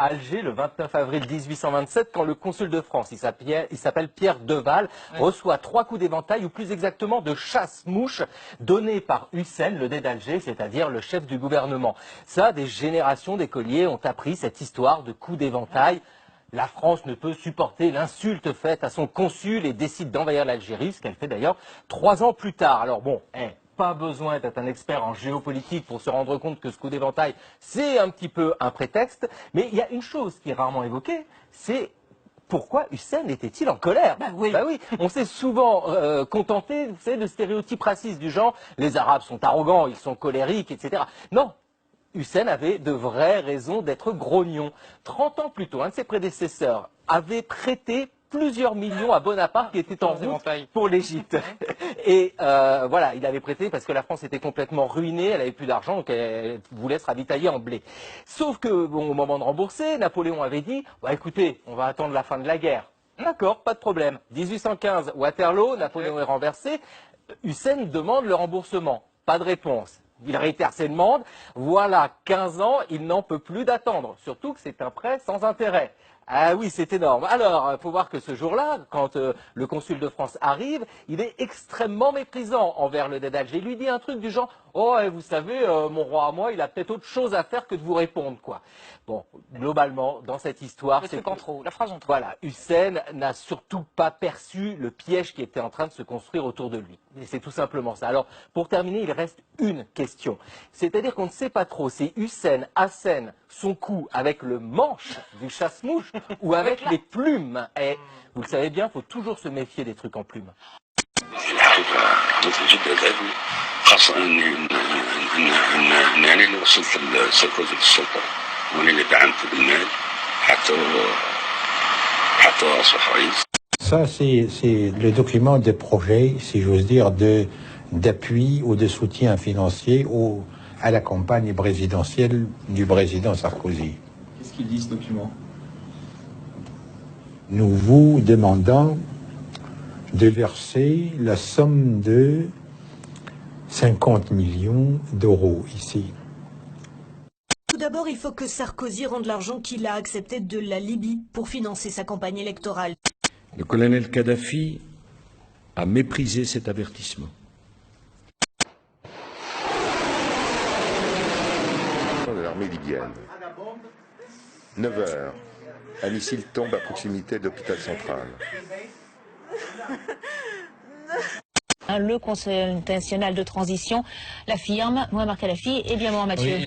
Alger, le 29 avril 1827, quand le consul de France, il s'appelle Pierre Deval, reçoit 3 coups d'éventail, ou plus exactement de chasse-mouche, donnés par Hussein, le dé d'Alger, c'est-à-dire le chef du gouvernement. Ça, des générations d'écoliers ont appris cette histoire de coups d'éventail. La France ne peut supporter l'insulte faite à son consul et décide d'envahir l'Algérie, ce qu'elle fait d'ailleurs 3 ans plus tard. Alors bon, pas besoin d'être un expert en géopolitique pour se rendre compte que ce coup d'éventail, c'est un petit peu un prétexte. Mais il y a une chose qui est rarement évoquée, c'est pourquoi Hussein était-il en colère? Bah oui. On s'est souvent contenté, vous savez, de stéréotypes racistes du genre les Arabes sont arrogants, ils sont colériques, etc. Non, Hussein avait de vraies raisons d'être grognon. 30 ans plus tôt, un de ses prédécesseurs avait prêté plusieurs millions à Bonaparte qui était en route pour l'Égypte. Et voilà, il avait prêté parce que la France était complètement ruinée, elle avait plus d'argent, donc elle voulait se ravitailler en blé. Sauf que, bon, au moment de rembourser, Napoléon avait dit, bah, écoutez, on va attendre la fin de la guerre. D'accord, pas de problème. 1815, Waterloo, Napoléon est renversé, Hussein demande le remboursement. Pas de réponse. Il réitère ses demandes. Voilà 15 ans, il n'en peut plus d'attendre. Surtout que c'est un prêt sans intérêt. Ah oui, c'est énorme. Alors, il faut voir que ce jour-là, quand le consul de France arrive, il est extrêmement méprisant envers le dé d'Alger. Il lui dit un truc du genre « Oh, vous savez, mon roi à moi, il a peut-être autre chose à faire que de vous répondre, quoi. » Bon, globalement, dans cette histoire... Le truc en trop, la phrase en trop. Voilà, Hussein n'a surtout pas perçu le piège qui était en train de se construire autour de lui. Et c'est tout simplement ça. Alors, pour terminer, il reste une question. C'est-à-dire qu'on ne sait pas trop si Hussein assène son coup avec le manche du chasse-mouche ou avec les plumes. Et vous le savez bien, il faut toujours se méfier des trucs en plumes. خاصة أني أنا اللي وصلت ساركوزي للسلطة وأنا اللي دعمته بالمال حتى أصبح رئيس. Ça, c'est le document de projet, si j'ose dire, d'appui ou de soutien financier à la campagne présidentielle du président Sarkozy. Qu'est-ce qu'il dit, ce document? Nous vous demandons de verser la somme de 50 millions d'euros ici. Tout d'abord, il faut que Sarkozy rende l'argent qu'il a accepté de la Libye pour financer sa campagne électorale. Le colonel Kadhafi a méprisé cet avertissement. De l'armée libyenne. 9 heures. Un missile tombe à proximité de l'hôpital central. Le Conseil national de transition l'affirme, Mouammar Kadhafi et bien Mathieu. Oui.